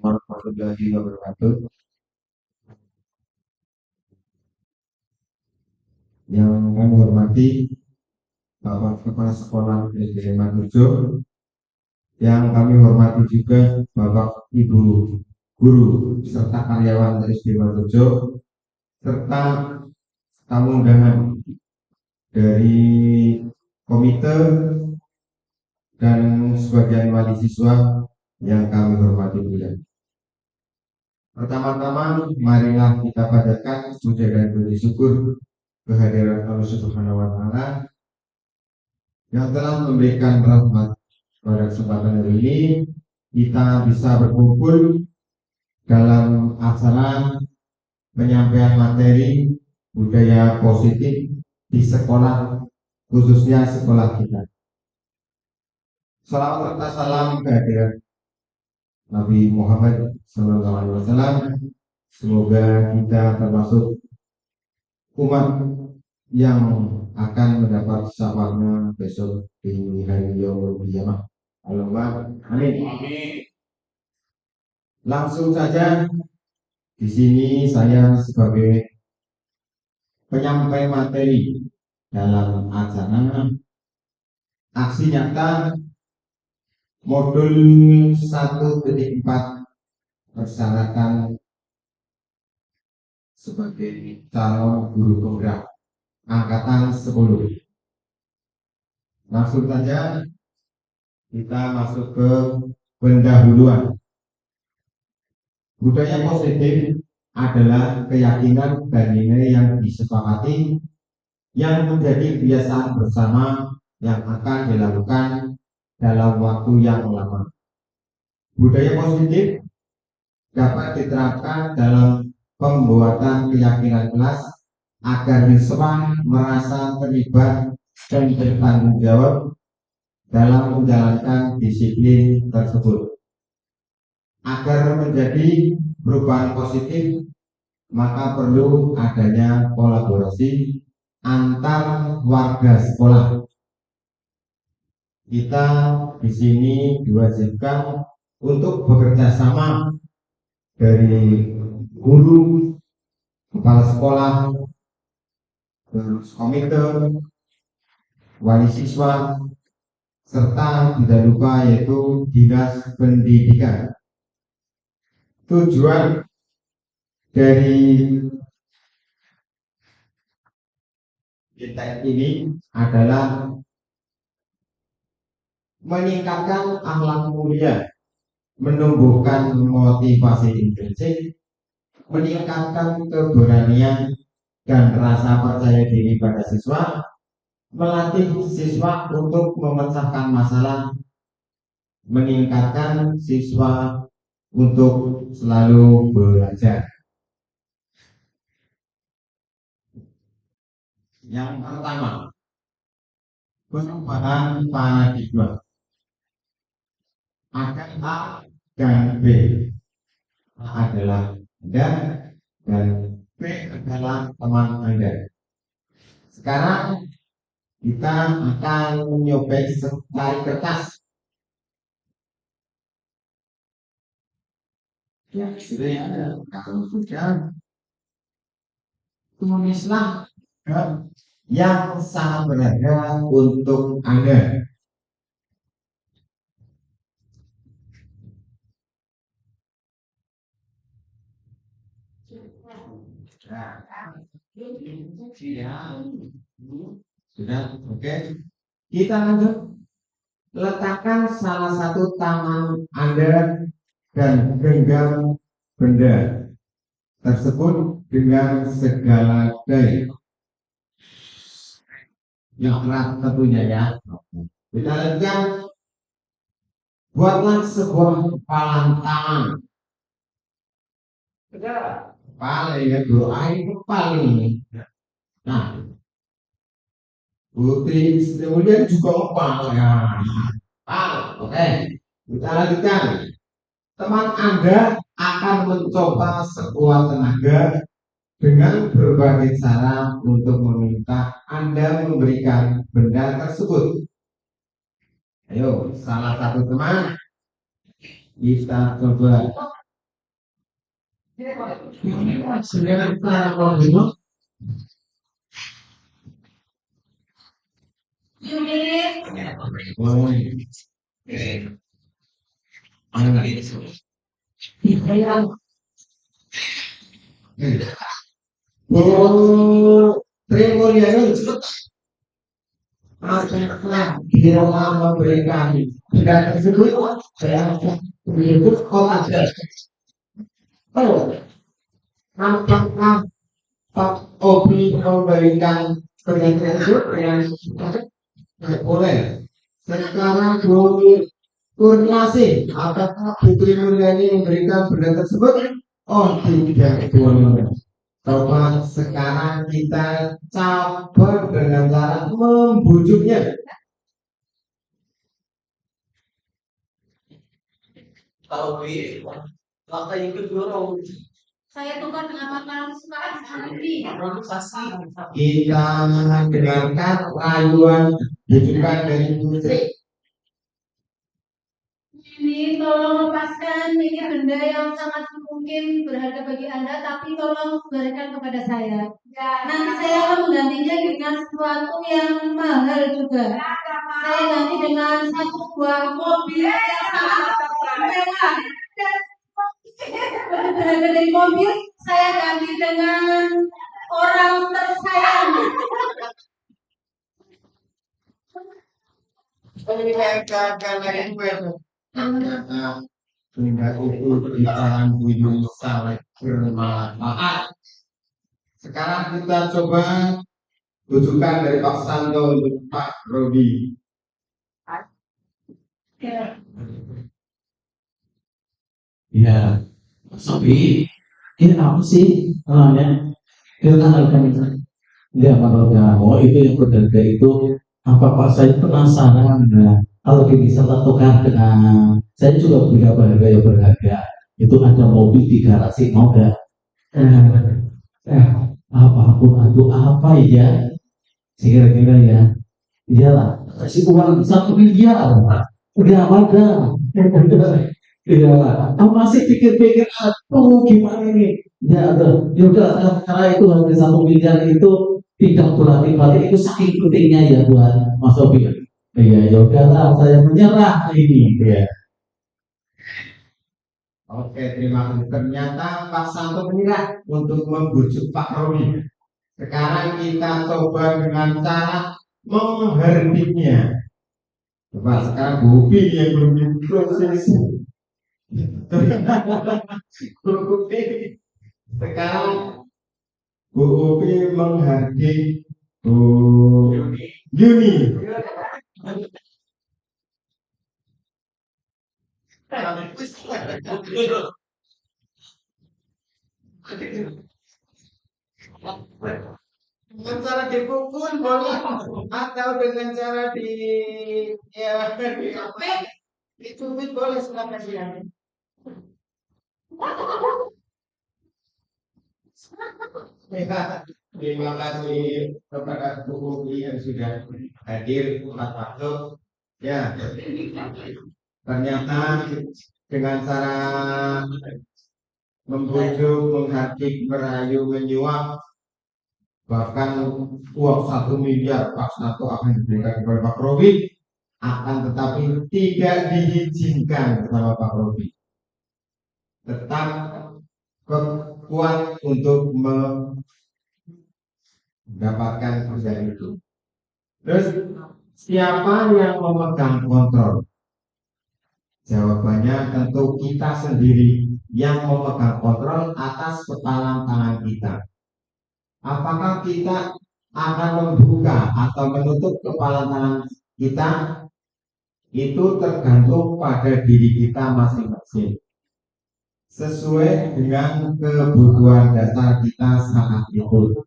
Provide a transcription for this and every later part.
warahmatullahi wabarakatuh. Yang kami hormati Bapak Kepala Sekolah SD Maturjo, yang kami hormati juga Bapak Ibu Guru serta karyawan dari SD Maturjo, serta tamu undangan dari komite dan sebagian wali siswa yang kami hormati juga. Pertama-tama, marilah kita panjatkan puja dan puji syukur kehadiran Allah Subhanahu wa Ta'ala yang telah memberikan rahmat pada kesempatan hari ini. Kita bisa berkumpul dalam acara penyampaian materi budaya positif di sekolah, khususnya sekolah kita. Salawat serta salam kehadiran Nabi Muhammad SAW. Semoga kita termasuk umat yang akan mendapat syafaatnya besok di hari yaumul qiyamah. Allahumma amin. Langsung saja, di sini saya sebagai penyampai materi dalam acara aksi nyata modul 1.4 persyaratan sebagai calon guru penggerak angkatan 10. Langsung saja kita masuk ke pendahuluan. Budaya positif adalah keyakinan dan nilai yang disepakati yang menjadi kebiasaan bersama yang akan dilakukan dalam waktu yang lama. Budaya positif dapat diterapkan dalam pembuatan keyakinan kelas agar siswa merasa terlibat dan bertanggung jawab dalam menjalankan disiplin tersebut. Agar menjadi perubahan positif, maka perlu adanya kolaborasi antar warga sekolah. Kita di sini diwajibkan untuk bekerja sama dari guru, kepala sekolah, terus komite, wali siswa, serta tidak lupa yaitu dinas pendidikan. Tujuan dari kita ini adalah meningkatkan akhlak mulia, menumbuhkan motivasi intrinsik, meningkatkan keberanian dan rasa percaya diri pada siswa, melatih siswa untuk memecahkan masalah, meningkatkan siswa untuk selalu belajar. Yang pertama, perubahan paradigma. Ada A dan B. A adalah Anda dan B adalah teman Anda. Sekarang kita akan menyobek secari kertas. Ya, sudah. Kalau sudah, tulislah yang sangat berharga untuk Anda. Sudah, oke. Kita lanjut. Letakkan salah satu tangan Anda dan genggam benda tersebut dengan segala daya. Yang erat tentunya ya. Kita lanjutkan. Buatlah sebuah kepalan tangan. Kepala ya bro, air kepala ini. Nah, putri kemudian juga kepala ya. Oke. Kita lanjutkan. Teman Anda akan mencoba sekuat tenaga dengan berbagai cara untuk meminta Anda memberikan benda tersebut. Ayo, salah satu teman kita coba Sebenarnya kalau gitu, oh, oh, Tremoliano tidak memberikan dan tersebut saya menyebut kota. Oh, apakah Pak Obi memberikan pernyataan tersebut yang boleh? Sekarang Bu Kurniasih, apakah Putri Mulyani memberikan pernyataan tersebut? Oh tidak boleh. Coba sekarang kita coba dengan cara membujuknya. Saya tukar dengan makanan kesukaan sendiri. Kita mendengarkan rayuan bujukan dari Putri. Ini tolong lepaskan, ini benda yang sangat mungkin berharga bagi Anda, tapi tolong berikan kepada saya. Nanti saya akan menggantinya dengan sesuatu yang mahal juga. Saya ganti dengan satu buah mobil yang sangat mewah. Berharga dari mobil, saya ganti dengan orang tersayang. Sehingga itu di tangan buyung sangat bermanfaat. Sekarang kita coba rujukan dari Pak Santo untuk Pak Robi. Ya, Sobi, ini apa sih namanya? Kita tanggalkan itu. Ya, menurut kamu itu yang berharga itu apa saya penasaran. Nah, kalau bisa tentukan dengan saya juga punya berharga yang berharga. Itu ada mobil di garasi mau gak? Eh, apapun itu apa ya? Kira-kira ya. Iyalah, kasih uang 1 miliar. Udah ada. Iya, kamu masih pikir-pikir, aduh gimana ini? Ya, ya udah, karena itu harga 1 miliar itu tidak berarti itu saking pentingnya ya buat Mas Sobi. Iya, ya udahlah, saya menyerah ini. Ya. Oke, terima kasih. Ternyata Pak Santo menyerah untuk membujuk Pak Robi. Sekarang kita coba dengan cara mengherdiknya. Coba sekarang Bobi yang belum diproses. Bobi sekarang Bobi menghardik Bu Yuni. Dengan cara dipukul boleh atau dengan cara di ya dicubit boleh silakan silakan. Terima kasih kepada Bu Bobi yang sudah hadir tepat waktu. Ya, ternyata dengan cara membujuk, menghardik, merayu, menyuap, bahkan uang 1 miliar Pak Santo akan diberikan kepada Pak Robi, akan tetapi tidak diizinkan sama Pak Robi. Tetap kuat untuk mendapatkan kerja itu. Terus siapa yang memegang kontrol? Jawabannya tentu kita sendiri yang memegang kontrol atas kepala tangan kita. Apakah kita akan membuka atau menutup kepala tangan kita? Itu tergantung pada diri kita masing-masing. Sesuai dengan kebutuhan dasar kita saat itu.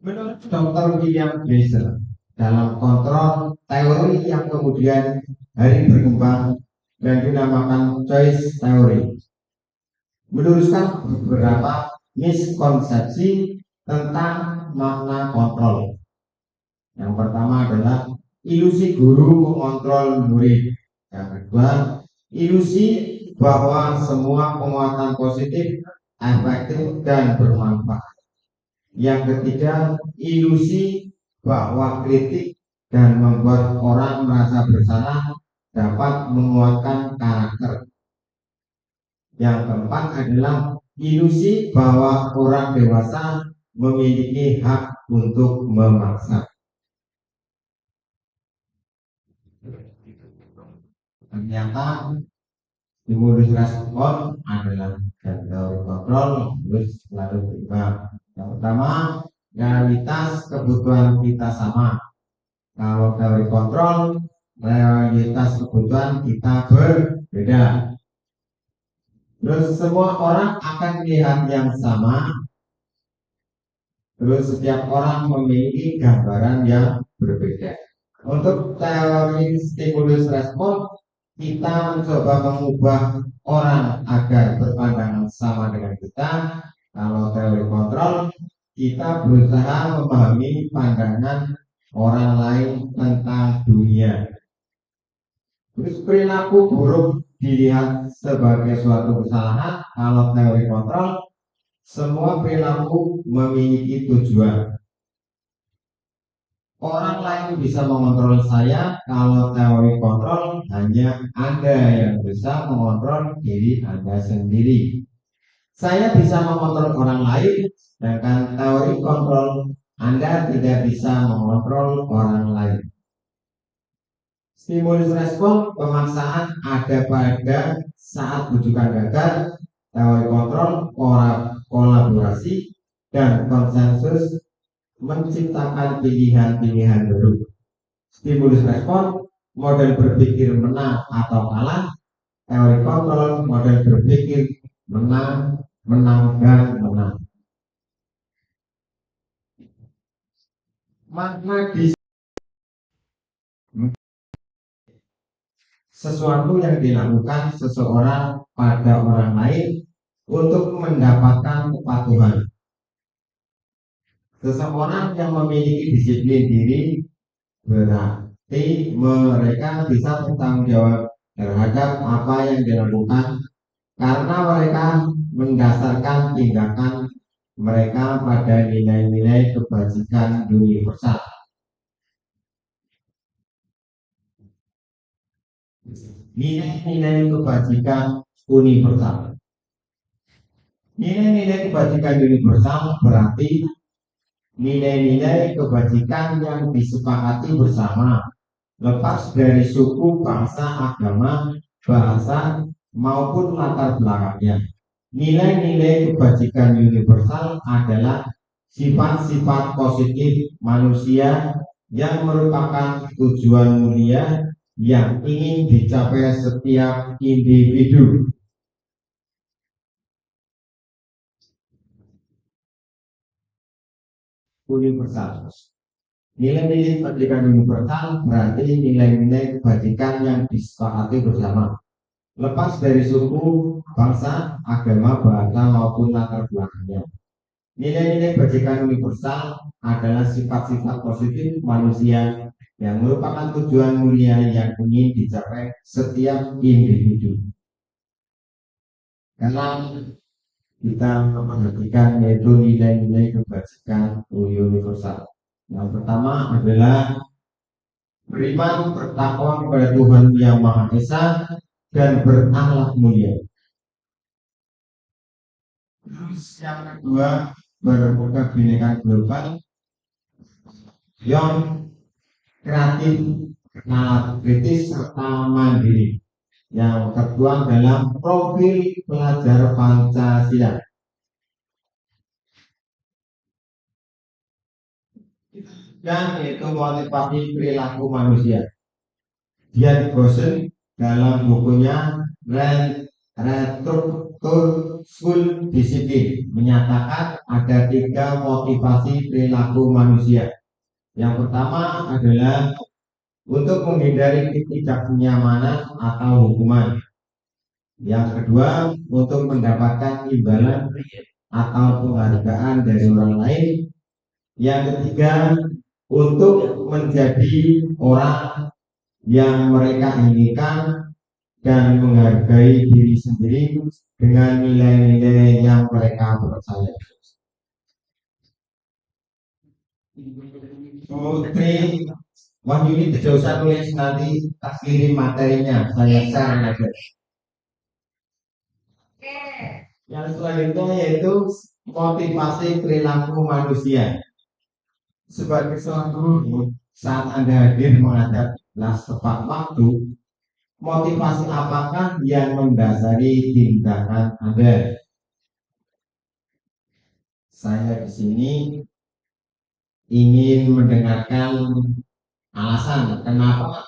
Menurut Dr. William Gleiser, dalam kontrol teori yang kemudian hari berkembang dan dinamakan choice theory, meluruskan beberapa miskonsepsi tentang makna kontrol. Yang pertama adalah ilusi guru mengontrol murid. Yang kedua, ilusi bahwa semua penguatan positif efektif dan bermanfaat. Yang ketiga, ilusi bahwa kritik dan membuat orang merasa bersalah dapat menguatkan karakter. Yang keempat adalah ilusi bahwa orang dewasa memiliki hak untuk memaksa. Ternyata stimulus respon adalah teori kontrol lalu timbang. Yang pertama, realitas kebutuhan kita sama. Kalau teori kontrol, realitas kebutuhan kita berbeda. Terus semua orang akan melihat yang sama. Terus setiap orang memiliki gambaran yang berbeda. Untuk teori stimulus respon, kita mencoba mengubah orang agar berpandangan sama dengan kita. Kalau teori kontrol, kita berusaha memahami pandangan orang lain tentang dunia. Terus perilaku buruk dilihat sebagai suatu kesalahan. Kalau teori kontrol, semua perilaku memiliki tujuan. Orang lain bisa mengontrol saya. Kalau teori kontrol, hanya Anda yang bisa mengontrol diri Anda sendiri. Saya bisa mengontrol orang lain, sedangkan teori kontrol Anda tidak bisa mengontrol orang lain. Stimulus respon pemaksaan ada pada saat bujukan gagal. Teori kontrol kolaborasi dan konsensus menciptakan pilihan-pilihan baru. Stimulus respon model berpikir menang atau kalah. Teori kontrol model berpikir menang, menang, dan menang. Makna di sesuatu yang dilakukan seseorang pada orang lain untuk mendapatkan kepatuhan. Seseorang yang memiliki disiplin diri berarti mereka bisa bertanggung jawab terhadap apa yang dilakukan karena mereka mendasarkan tindakan mereka pada nilai-nilai kebajikan universal. Nilai-nilai kebajikan universal. Nilai-nilai kebajikan universal berarti nilai-nilai kebajikan yang disepakati bersama, lepas dari suku, bangsa, agama, bahasa, maupun latar belakangnya. Nilai-nilai kebajikan universal adalah sifat-sifat positif manusia yang merupakan tujuan mulia yang ingin dicapai setiap individu. Universal. Nilai-nilai kebajikan universal berarti nilai-nilai kebajikan yang disepakati bersama, lepas dari suku, bangsa, agama, bahasa, maupun latar belakangnya. Nilai-nilai kebajikan universal adalah sifat-sifat positif manusia yang merupakan tujuan mulia yang ingin dicapai setiap individu. Karena kita memperhatikan yaitu nilai-nilai kebajikan universal. Yang pertama adalah beriman, bertakwa kepada Tuhan Yang Maha Esa dan berakhlak mulia. Terus yang kedua, berkebinekaan global, yang kreatif, kritis, serta mandiri. Yang kedua adalah profil pelajar Pancasila. Dan itu motivasi perilaku manusia. Dian Gosen dalam bukunya Restruktur School Disiplin menyatakan ada 3 motivasi perilaku manusia. Yang pertama adalah untuk menghindari ketidaknyamanan atau hukuman. Yang kedua, untuk mendapatkan imbalan atau penghargaan dari orang lain. Yang ketiga, untuk menjadi orang yang mereka inginkan. dan menghargai diri sendiri dengan nilai-nilai yang mereka percaya. Putri Wahyuni tidak usah tulis, nanti tak kirim materinya, saya share aja. Yang selanjutnya yaitu motivasi perilaku manusia. Sebagai seorang guru, saat Anda hadir menghadap kelas tepat waktu, motivasi apakah yang mendasari tindakan Anda? Saya di sini ingin mendengarkan alasan kenapa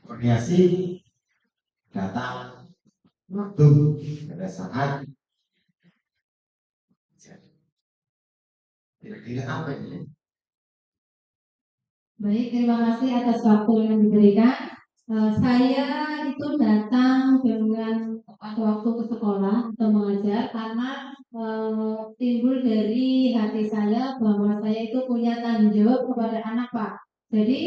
koordinasi datang waktu pada saat kira-kira apa ini? Baik, terima kasih atas waktu yang diberikan. Saya itu datang dengan tepat waktu ke sekolah untuk mengajar karena timbul dari hati saya bahwa saya itu punya tanggung jawab kepada anak, Pak. Jadi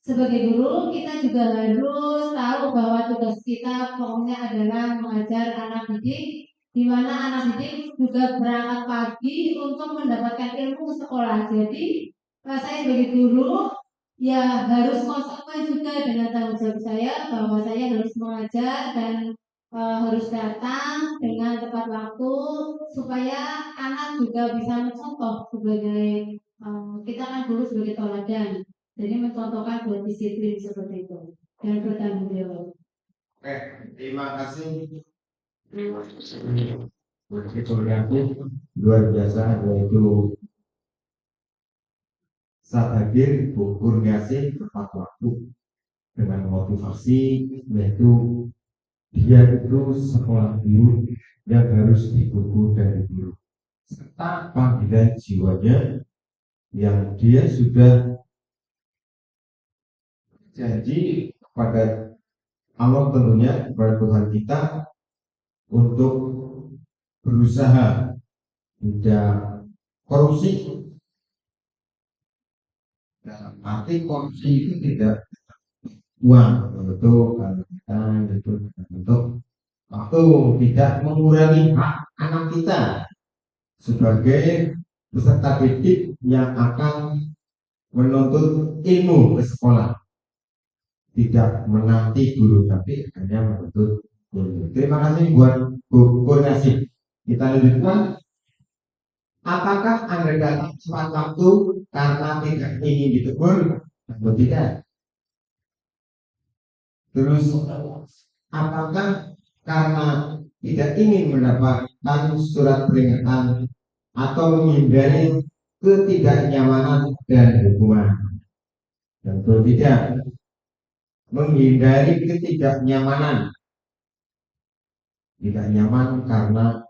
sebagai guru kita juga harus tahu bahwa tugas kita pokoknya adalah mengajar anak didik, di mana anak didik juga berangkat pagi untuk mendapatkan ilmu sekolah. Jadi saya sebagai guru ya harus konsekuen juga dengan tanggung jawab saya bahwa saya harus mengajar dan harus datang dengan tepat waktu supaya anak juga bisa mencontoh sebagai kita kan guru sebagai teladan, jadi mencontohkan buat disiplin seperti itu dan bertanggung jawab. Oke, terima kasih. Begitu luar biasa, yaitu saat hadir ukur ngasih tepat waktu dengan motivasi, yaitu dia itu sekolah guru yang harus digugur dari dulu, serta panggilan jiwanya yang dia sudah janji kepada Allah, tentunya kepada Tuhan kita, untuk berusaha tidak korupsi. Dalam arti korupsi itu tidak uang, untuk kita itu untuk waktu, tidak mengurangi hak anak kita sebagai peserta didik yang akan menuntut ilmu ke sekolah, tidak menanti guru tapi hanya menuntut guru. Terima kasih buat Bu Purnasih. Kita lanjutkan. Apakah Anda datang tepat waktu karena tidak ingin ditegur atau tidak? Terus, apakah karena tidak ingin mendapatkan surat peringatan atau menghindari ketidaknyamanan dan hukuman? Tentu tidak. Menghindari ketidaknyamanan. Tidak nyaman karena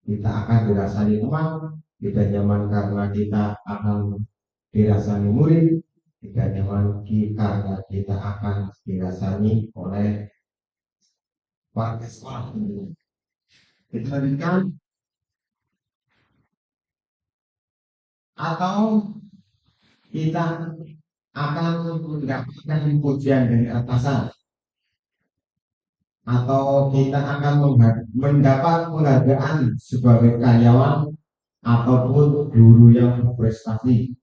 kita akan dirasani teman, tidak nyaman karena kita akan dirasani murid, tidak nyaman karena kita akan dirasani oleh warga sekolah. Kita lanjutkan. Atau kita akan mendapatkan pujian dari atasan, atau kita akan mendapat penghargaan sebagai karyawan ataupun guru yang berprestasi.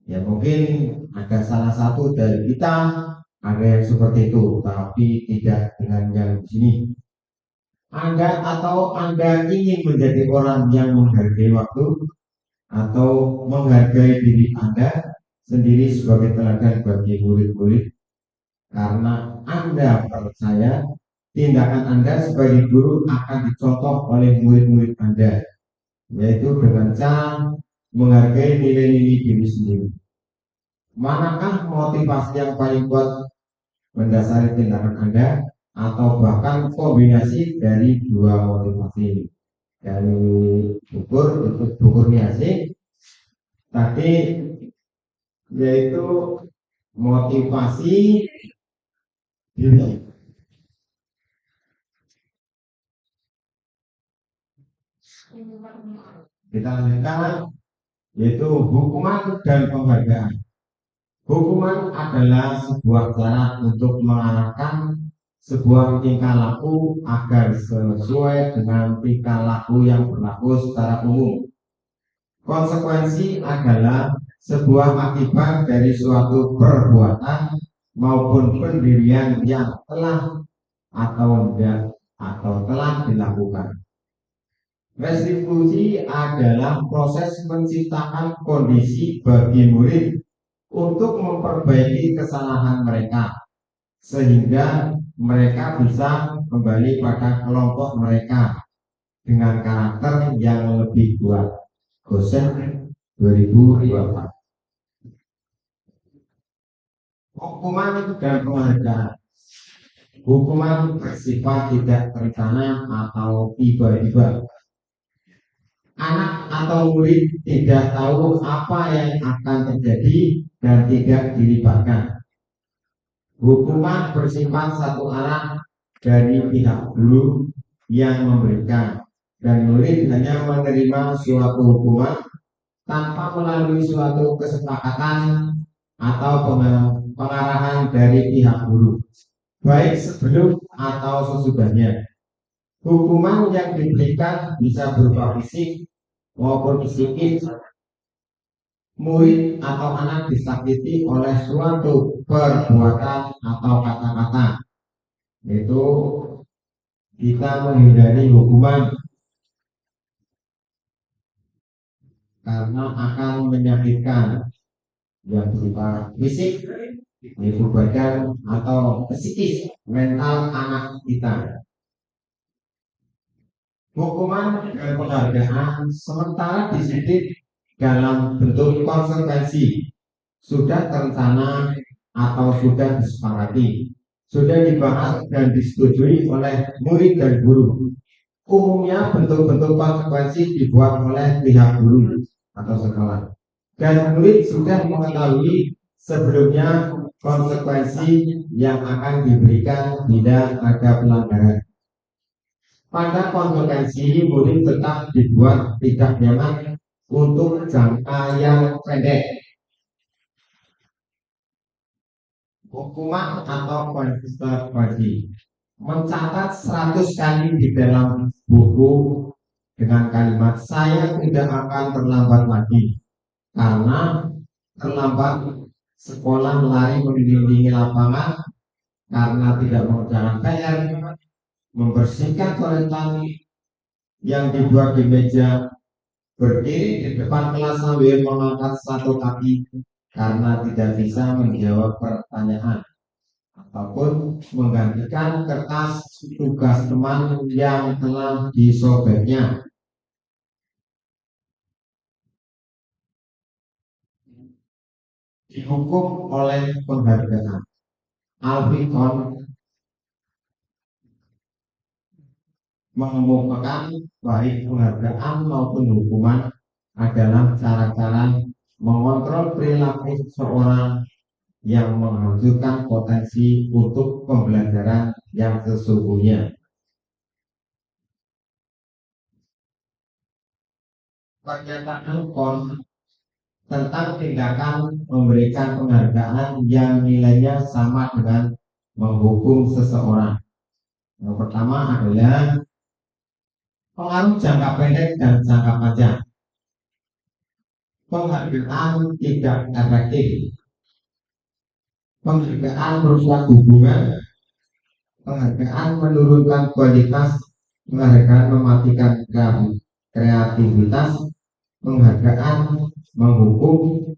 Ya mungkin ada salah satu dari kita ada yang seperti itu, tapi tidak dengan yang di sini. Anda ingin menjadi orang yang menghargai waktu atau menghargai diri Anda sendiri sebagai teladan bagi murid-murid, karena Anda percaya tindakan Anda sebagai guru akan dicontoh oleh murid-murid Anda, yaitu dengan cara menghargai nilai-nilai diri sendiri. Manakah motivasi yang paling kuat mendasari tindakan Anda, atau bahkan kombinasi dari dua motivasi? Dari ukur niasi tadi, yaitu motivasi diri. Kita lanjutkan, yaitu hukuman dan penghargaan. Hukuman adalah sebuah cara untuk mengarahkan sebuah tingkah laku agar sesuai dengan tingkah laku yang berlaku secara umum. Konsekuensi adalah sebuah akibat dari suatu perbuatan maupun pendirian yang telah atau telah dilakukan. Restitusi adalah proses menciptakan kondisi bagi murid untuk memperbaiki kesalahan mereka, sehingga mereka bisa kembali pada kelompok mereka dengan karakter yang lebih kuat. Gosen 2024. Hukuman dan penghargaan. Hukuman bersifat tidak terencana atau tiba-tiba. Anak atau murid tidak tahu apa yang akan terjadi dan tidak dilibatkan. Hukuman bersifat satu arah dari pihak guru yang memberikan, dan murid hanya menerima suatu hukuman tanpa melalui suatu kesepakatan atau pengarahan dari pihak guru, baik sebelum atau sesudahnya. Hukuman yang diberikan bisa berupa fisik maupun psikis. Murid atau anak disakiti oleh suatu perbuatan atau kata-kata, itu kita menghindari hukuman karena akan menyakitkan, yang berupa fisik, yaitu badan, atau psikis, mental anak kita. Hukuman dan penghargaan sementara disiplin dalam bentuk konsekuensi sudah terencana atau sudah disepakati, sudah dibahas dan disetujui oleh murid dan guru. Umumnya bentuk-bentuk konsekuensi dibuat oleh pihak guru atau sekolah, dan murid sudah mengetahui sebelumnya konsekuensi yang akan diberikan bila ada pelanggaran. Pada konsekuensi, murid tetap dibuat tidak nyaman untuk jangka yang pendek. Hukuman atau konsekuensi. Mencatat 100 kali di dalam buku dengan kalimat "saya tidak akan terlambat lagi", karena terlambat sekolah lari mengelilingi lapangan karena tidak mengerjakan PR, membersihkan coretan yang dibuat di meja, berdiri di depan kelas sambil mengangkat satu kaki karena tidak bisa menjawab pertanyaan, ataupun menggantikan kertas tugas teman yang telah disobeknya. Dihukum oleh penghargaan. Alfikon mengemukakan baik penghargaan maupun hukuman adalah cara-cara mengontrol perilaku seseorang yang menghancurkan potensi untuk pembelajaran yang sesungguhnya. Pernyataan KON tentang tindakan memberikan penghargaan yang nilainya sama dengan menghukum seseorang. Yang pertama adalah pengaruh jangka pendek dan jangka panjang. Penghargaan tidak efektif. Penghargaan merusak hubungan. Penghargaan menurunkan kualitas. Penghargaan mematikan kreativitas. Penghargaan menghukum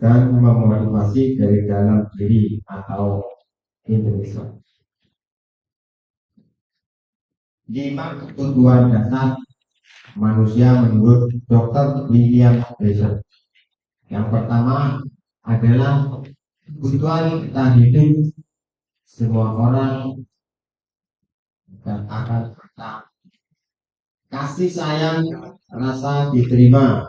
dan memotivasi dari dalam diri atau Indonesia. 5 kebutuhan dasar manusia menurut Dr. William Blaser. Yang pertama adalah kebutuhan bertahan hidup. Semua orang akan bertahan. Kasih sayang, rasa diterima,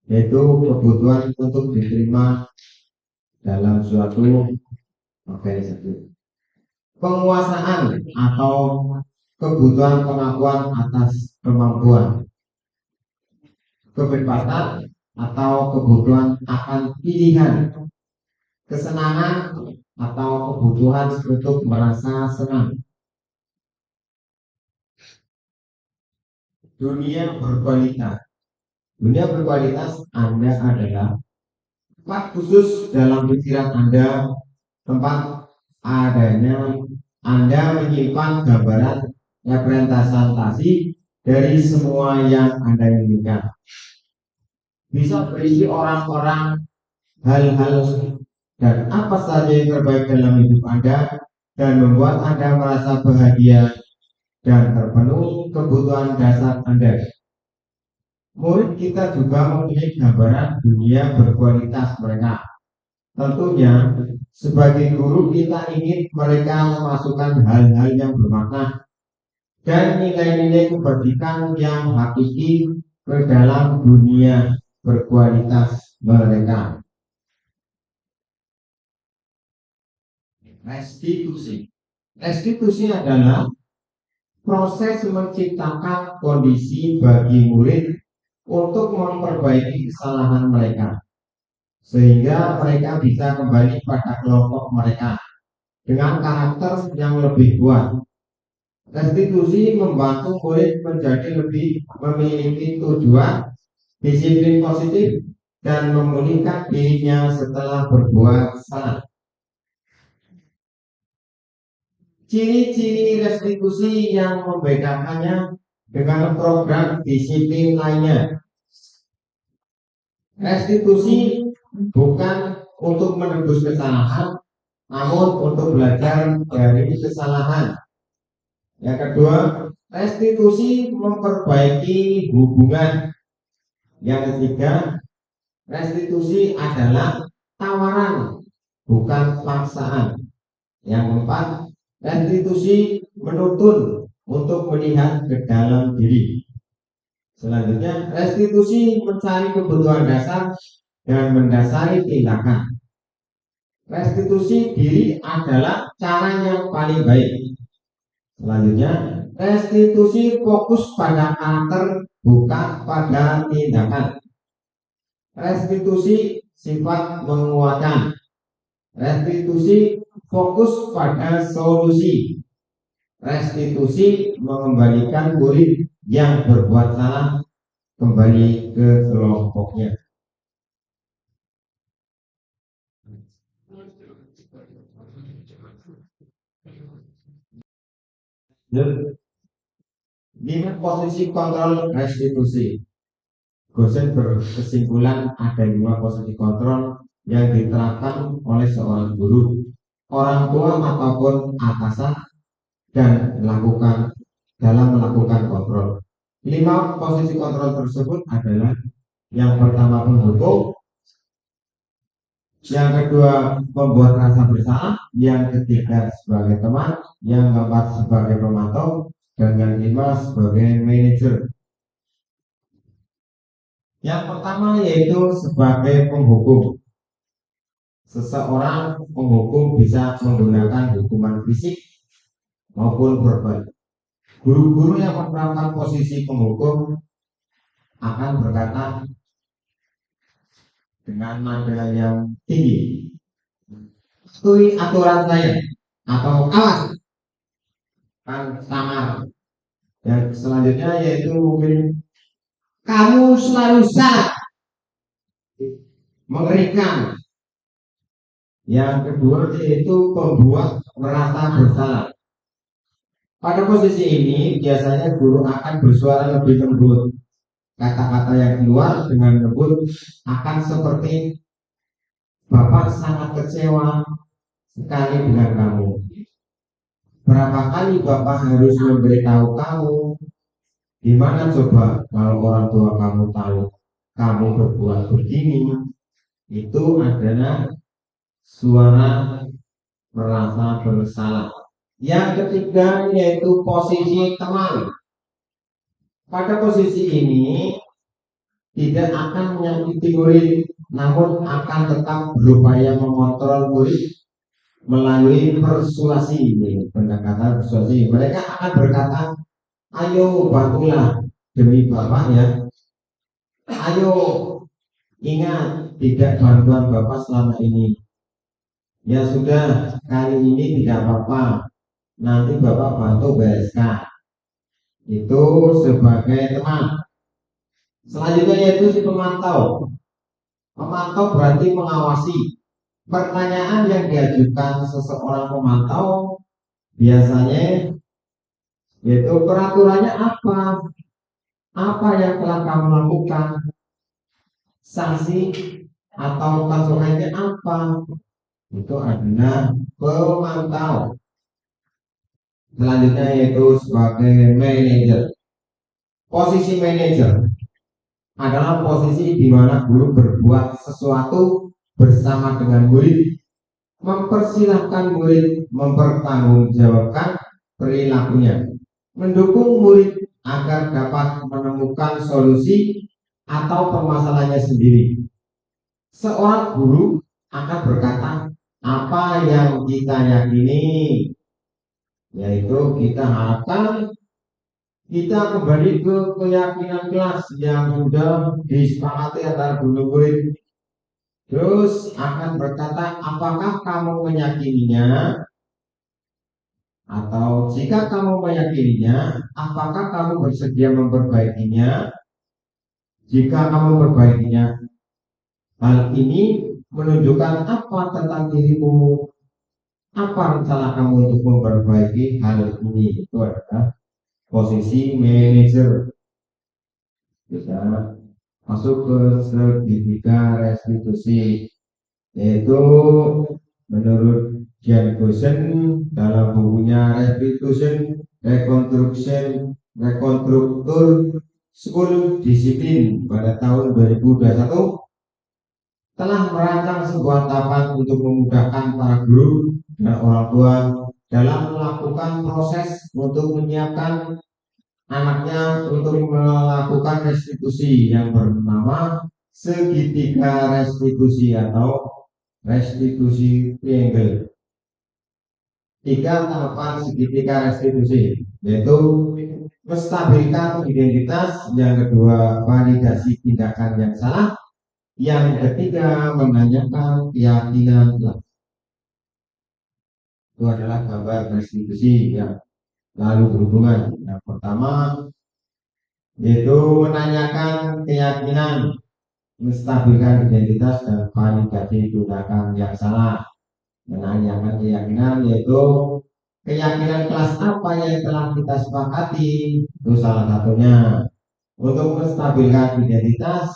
yaitu kebutuhan untuk diterima dalam suatu organisasi. Penguasaan atau kebutuhan pengakuan atas kemampuan. Kebebasan atau kebutuhan akan pilihan kesenangan atau kebutuhan untuk merasa senang. Dunia berkualitas. Dunia berkualitas Anda adalah tempat khusus dalam pikiran Anda, tempat adanya Anda menyimpan gambaran representasi dari semua yang Anda inginkan. Bisa berisi orang-orang, hal-hal, dan apa saja yang terbaik dalam hidup Anda dan membuat Anda merasa bahagia dan terpenuhi kebutuhan dasar Anda. Murid kita juga mempunyai gambaran dunia berkualitas mereka. Tentunya, sebagai guru kita ingin mereka memasukkan hal-hal yang bermakna dan nilai-nilai kebajikan yang hakiki ke dalam dunia berkualitas mereka. Restitusi. Restitusi adalah proses menciptakan kondisi bagi murid untuk memperbaiki kesalahan mereka, sehingga mereka bisa kembali pada kelompok mereka dengan karakter yang lebih kuat. Restitusi membantu murid menjadi lebih memiliki tujuan, disiplin positif, dan memulihkan dirinya setelah berbuat salah. Ciri-ciri restitusi yang membedakannya dengan program disiplin lainnya. Restitusi bukan untuk menebus kesalahan, namun untuk belajar dari kesalahan. Yang kedua, restitusi memperbaiki hubungan. Yang ketiga, restitusi adalah tawaran, bukan paksaan. Yang keempat, restitusi menuntun untuk melihat ke dalam diri. Selanjutnya, restitusi mencari kebutuhan dasar dan mendasari tindakan. Restitusi diri adalah cara yang paling baik. Selanjutnya, restitusi fokus pada karakter, bukan pada tindakan. Restitusi sifat menguatkan. Restitusi fokus pada solusi. Restitusi mengembalikan murid yang berbuat salah kembali ke kelompoknya. Lima posisi kontrol restitusi. Gosen berkesimpulan ada 5 posisi kontrol yang diterapkan oleh seorang guru, orang tua ataupun atasan dan dalam melakukan kontrol. 5 posisi kontrol tersebut adalah: yang pertama menghukum, yang kedua membuat rasa bersalah, yang ketiga sebagai teman, yang keempat sebagai pemantau, dan yang kelima sebagai manajer. Yang pertama yaitu sebagai penghukum. Seseorang penghukum bisa menggunakan hukuman fisik maupun verbal. Guru-guru yang menerapkan posisi penghukum akan berkata dengan nada yang tinggi, "Patuhi aturan saya," atau "awas, kan samar." Yang selanjutnya yaitu mungkin, "Kamu selalu salah," mengerikan. Yang kedua yaitu membuat merasa bersalah. Pada posisi ini biasanya guru akan bersuara lebih lembut. Kata-kata yang keluar dengan lembut akan seperti, "Bapak sangat kecewa sekali dengan kamu. Berapa kali Bapak harus memberitahu kamu? Gimana coba kalau orang tua kamu tahu kamu berbuat begini?" Itu adalah suara merasa bersalah. Yang ketiga yaitu posisi teman. Pada posisi ini tidak akan menyakiti murid, namun akan tetap berupaya mengontrol murid melalui persuasi. Pendekatan persuasi, mereka akan berkata, "Ayo bantulah demi Bapak ya. Ayo ingat, tidak bantuan Bapak selama ini Ya sudah, kali ini tidak apa-apa, nanti Bapak bantu bereskan. Itu sebagai teman. Selanjutnya yaitu si pemantau. Pemantau berarti mengawasi. Pertanyaan yang diajukan seseorang pemantau biasanya yaitu peraturannya apa? Apa yang telah kamu lakukan? Sanksi atau konsekuensinya apa? Itu adalah pemantau. Selanjutnya yaitu sebagai manajer. Posisi manajer adalah posisi di mana guru berbuat sesuatu bersama dengan murid, mempersilahkan murid mempertanggungjawabkan perilakunya, mendukung murid agar dapat menemukan solusi atau permasalahannya sendiri. Seorang guru akan berkata apa yang kita yakini, yaitu kita harapkan kita kembali ke keyakinan kelas yang sudah disepakati antara guru murid. Terus akan berkata apakah kamu meyakininya, atau jika kamu meyakininya apakah kamu bersedia memperbaikinya. Jika kamu memperbaikinya, hal ini menunjukkan apa tentang dirimu, apa rencana kamu untuk memperbaiki hal ini. Itu adalah posisi manajer. Kita masuk ke segitiga restitusi, yaitu menurut Jan Gosen dalam bukunya Restitution Rekonstruktur School Disiplin pada tahun 2021 telah merancang sebuah tahapan untuk memudahkan para guru dan orang tua dalam melakukan proses untuk menyiapkan anaknya untuk melakukan restitusi yang bernama segitiga restitusi atau restitusi triangle. 3 tahapan segitiga restitusi, yaitu menstabilkan identitas, yang kedua validasi tindakan yang salah, yang ketiga menanyakan keyakinan. Itu adalah gambar restitusi yang lalu berhubungan. Yang pertama yaitu menanyakan keyakinan, menstabilkan identitas dan validasi tindakan yang salah. Menanyakan keyakinan yaitu keyakinan kelas apa yang telah kita sepakati, itu salah satunya. Untuk menstabilkan identitas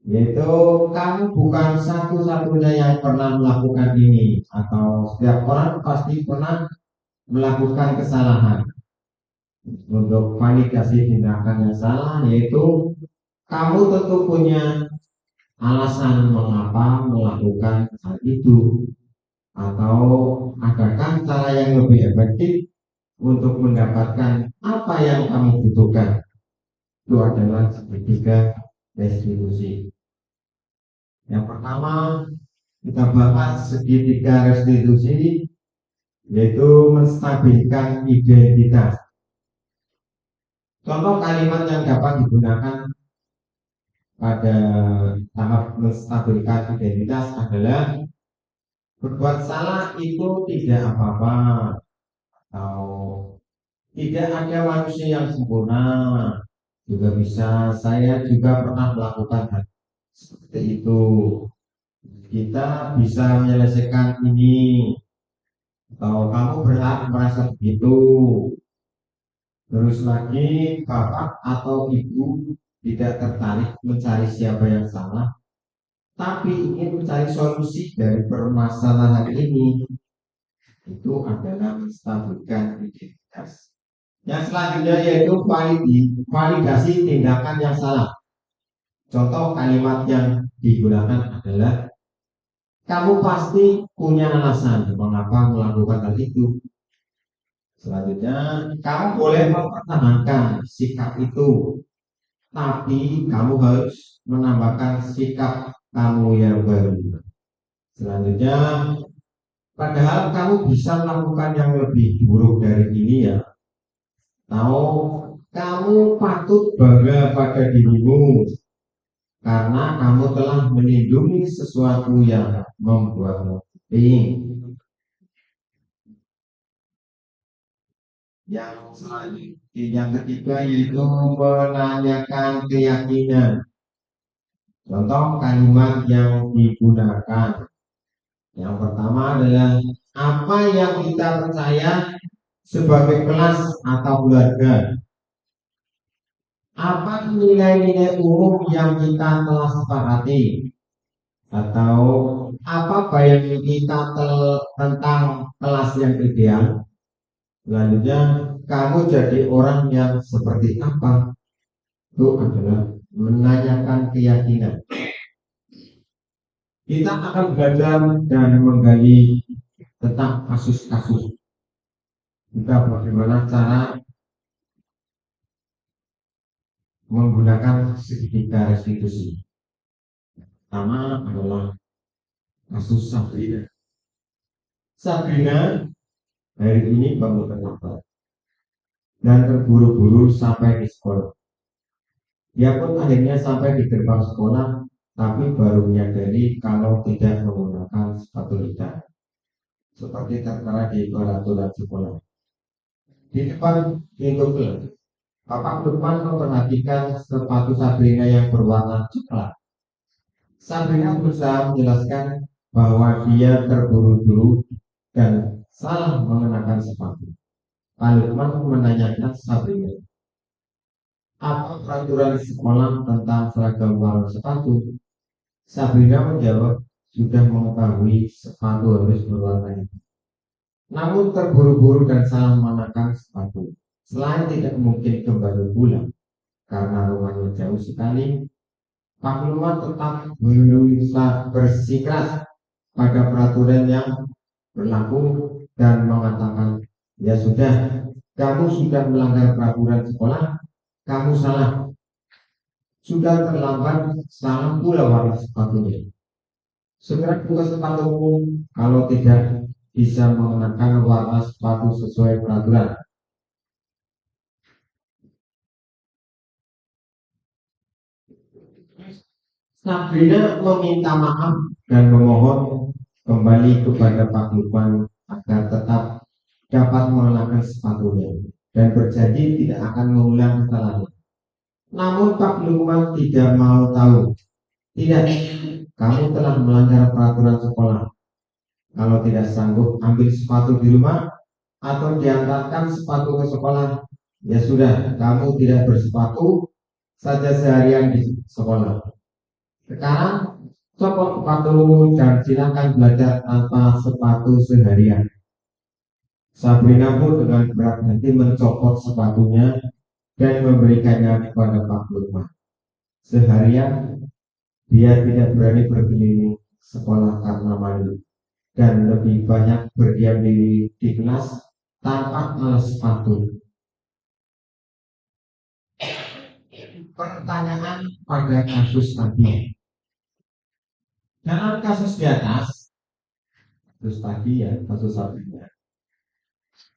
yaitu kamu bukan satu-satunya yang pernah melakukan ini, atau setiap orang pasti pernah melakukan kesalahan. Untuk validasi tindakan yang salah yaitu kamu tentu punya alasan mengapa melakukan hal itu, atau adakah cara yang lebih efektif untuk mendapatkan apa yang kamu butuhkan. Itu adalah segitiga restitusi. Yang pertama kita bahas segitiga restitusi, yaitu menstabilkan identitas. Contoh kalimat yang dapat digunakan pada tahap menstabilkan identitas adalah berbuat salah itu tidak apa-apa, atau tidak ada manusia yang sempurna, juga bisa saya juga pernah melakukan hal seperti itu, kita bisa menyelesaikan ini, atau kamu berhak merasa begitu. Terus lagi, bapak atau ibu tidak tertarik mencari siapa yang salah, tapi ingin mencari solusi dari permasalahan ini. Itu adalah menstabilkan identitas. Yang selanjutnya yaitu validasi tindakan yang salah. Contoh kalimat yang digunakan adalah kamu pasti punya alasan mengapa melakukan hal itu. Selanjutnya, kamu boleh mempertahankan sikap itu, tapi kamu harus menambahkan sikap kamu yang baru. Selanjutnya, padahal kamu bisa melakukan yang lebih buruk dari ini ya. Tahu, kamu patut bangga pada dirimu karena kamu telah melindungi sesuatu yang membuatmu. Yang ketiga yaitu menanyakan keyakinan. Contoh kalimat yang digunakan. Yang pertama adalah apa yang kita percaya sebagai kelas atau keluarga. Apa nilai-nilai umum yang kita telah sepakati? Atau apa bayangan kita tentang kelas yang ideal? Selanjutnya, kamu jadi orang yang seperti apa? Itu adalah menanyakan keyakinan. Kita akan belajar dan menggali tentang kasus-kasus. Kita bagaimana cara menggunakan segitiga restitusi. Pertama adalah kasus Sabrina. Sabrina hari ini bangun terlambat dan terburu-buru sampai di sekolah. Dia pun akhirnya sampai di gerbang sekolah, tapi baru menyadari kalau tidak menggunakan sepatu lidah, seperti tertera di peraturan sekolah. Di depan pintu kelas, Bapak Lukman memperhatikan sepatu Sabrina yang berwarna coklat. Sabrina berusaha menjelaskan bahwa dia terburu-buru dan salah mengenakan sepatu. Pak Lukman menanyakan Sabrina, apa peraturan sekolah tentang seragam warna sepatu? Sabrina menjawab, sudah mengetahui sepatu harus berwarna hitam. Namun terburu-buru dan salah mengenakan sepatu. Selain tidak mungkin kembali pulang karena rumahnya jauh sekali, Pak Lukman tetap berusaha bersikeras pada peraturan yang berlaku dan mengatakan, ya sudah, kamu sudah melanggar peraturan sekolah, kamu salah. Sudah terlambat, salah pula warna sepatunya. Segera buka sepatumu kalau tidak bisa mengenakan warna sepatu sesuai peraturan. Sabrina meminta maaf dan memohon kembali kepada Pak Lukman agar tetap dapat mengenakan sepatunya dan berjanji tidak akan mengulang kesalahannya. Namun Pak Lukman tidak mau tahu. Tidak, kamu telah melanggar peraturan sekolah. Kalau tidak sanggup ambil sepatu di rumah atau diantarkan sepatu ke sekolah, ya sudah, kamu tidak bersepatu saja seharian di sekolah. Sekarang copot sepatu dan silakan belajar tanpa sepatu seharian. Sabrina pun dengan berat hati mencopot sepatunya dan memberikannya kepada Pak Lukman. Seharian dia tidak berani berkeliling sekolah karena malu dan lebih banyak berdiam diri di kelas tanpa alas sepatu. Pertanyaan pada kasus tadi. Dalam kasus di atas, kasus tadi ya, kasus Sabrina,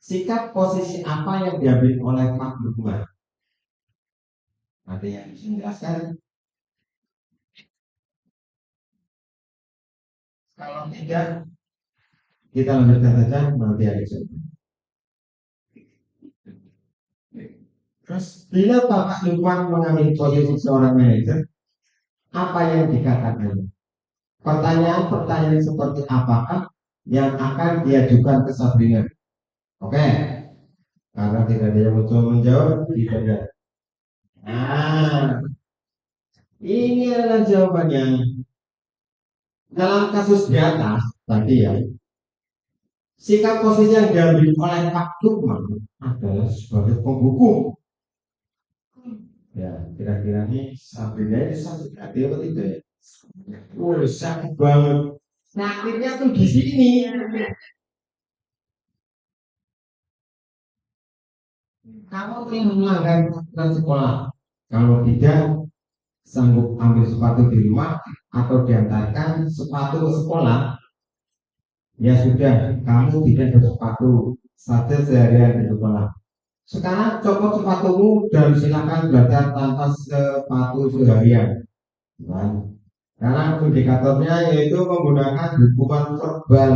sikap posisi apa yang diambil oleh Pak Lukman? Ada yang bisa menjelaskan? Kalau tidak, kita lanjutkan saja, nanti ada jawaban. Terus bila Pak Lukman mengambil posisi seorang manajer, apa yang dikatakan? Pertanyaan-pertanyaan seperti apakah yang akan diajukan ke Sabrina? Oke, karena tidak ada yang menjawab, tidak ada. Nah, ini adalah jawabannya. Dalam kasus di atas tadi ya, sikap posisi yang diambil oleh Pak Lukman adalah sebagai penghukum. Ya, kira-kira ini Sabrina ini sakit hati apa tidak ya? Sakit banget. Sakitnya tuh di sini. Kamu ingin melanggar peraturan sekolah. Kalau tidak sanggup ambil sepatu di rumah atau diantarkan sepatu ke sekolah, ya sudah, kamu tidak bersepatu saja seharian di sekolah. Sekarang copot sepatumu dan silakan belajar tanpa sepatu seharian. Nah, Karena indikatornya yaitu menggunakan hukuman verbal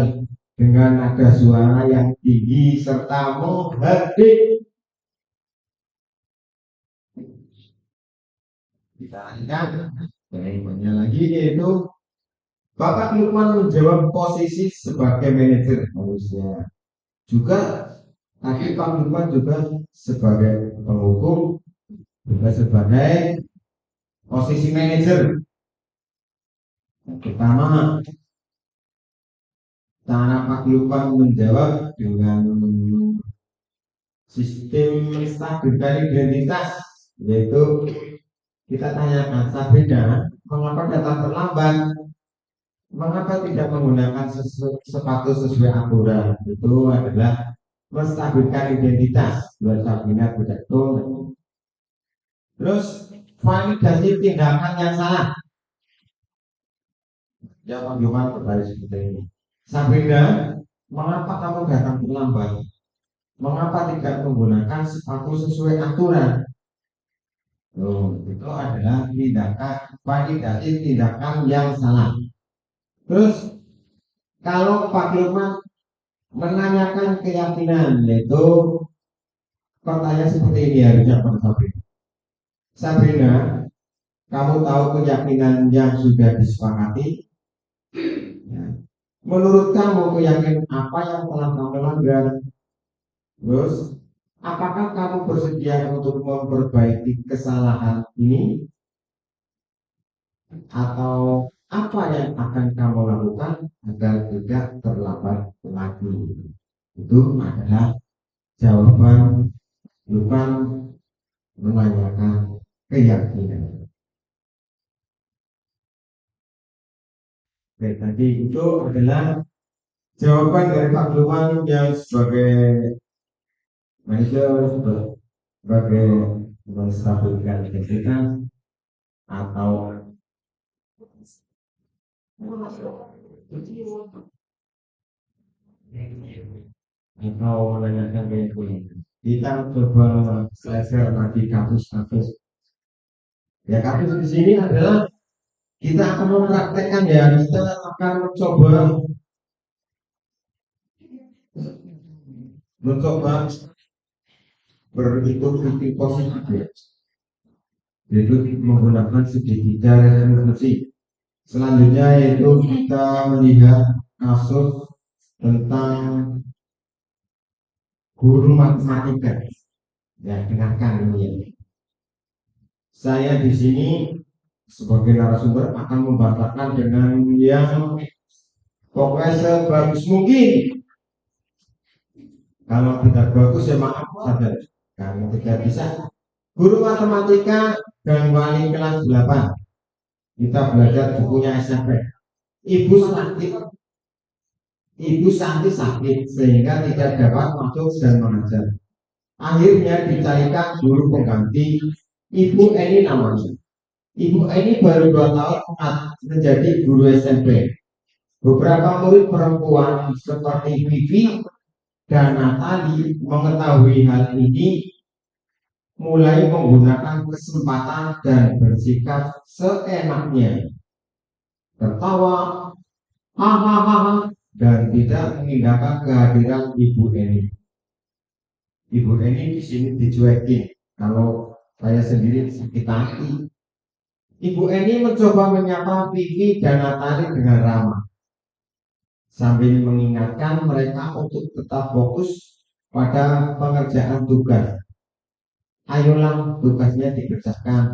dengan nada suara yang tinggi serta menghardik. Kita lanjutkan. Berikutnya lagi yaitu Bapak Lukman menjawab posisi sebagai manajer harusnya. Juga tadi Pak Lukman juga sebagai penghukum, juga sebagai posisi manajer. Pertama, cara Pak Lukman menjawab dengan sistem stabilkan identitas, yaitu kita tanyakan Sabrina, mengapa datang terlambat? Mengapa tidak menggunakan sepatu sesuai aturan? Itu adalah menstabilkan identitas. Buat Sabrina betul. Terus validasi tindakan yang salah. Yang Pak berbalik seperti ini. Sabrina, mengapa kamu datang terlambat? Mengapa tidak menggunakan sepatu sesuai aturan? Itu adalah tindakan validasi tindakan yang salah. Terus kalau Pak Lukman menanyakan keyakinan, yaitu pertanyaan seperti ini harusnya Pak Sabrina. Sabrina, kamu tahu keyakinan yang sudah disepakati? Ya. Menurut kamu keyakinan apa yang telah kamu langgar? Terus, apakah kamu bersedia untuk memperbaiki kesalahan ini? Atau apa yang akan kamu lakukan agar tidak terlambat lagi? Itu adalah jawaban bukan menanyakan keyakinan. Oke, tadi itu adalah jawaban dari Pak Lukman yang sebagai manajer, sebagai menstabilkan identitas atau menanyakan keyakinan. Kita coba belajar lagi kasus-kasus. Ya, kasus di sini adalah kita akan mempraktekkan, ya, kita akan mencoba berhitung positif, ya. Yaitu menggunakan segitiga referensi. Selanjutnya yaitu kita melihat kasus tentang guru matematika. Ya, dengarkan ini ya. Saya di sini sebagai narasumber akan membacakan dengan yang pokoknya sebagus mungkin. Kalau tidak bagus ya maaf saja. Kalau tidak bisa, guru matematika dan wali kelas 8. Kita belajar bukunya SMP. Ibu Santi sakit sehingga tidak dapat masuk dan mengajar. Akhirnya dicarikan guru pengganti. Ibu Eni namanya. Ibu Eni baru 2 tahun menjadi guru SMP. Beberapa murid perempuan seperti Vivi dan Natali mengetahui hal ini, mulai menggunakan kesempatan dan bersikap seenaknya, tertawa, hahaha, dan tidak mengindahkan kehadiran Ibu Eni. Ibu Eni di sini dicuekin. Kalau saya sendiri sakit hati. Ibu Eni mencoba menyapa Vivi dan Natali dengan ramah, sambil mengingatkan mereka untuk tetap fokus pada pengerjaan tugas. Ayolah, tugasnya dikerjakan.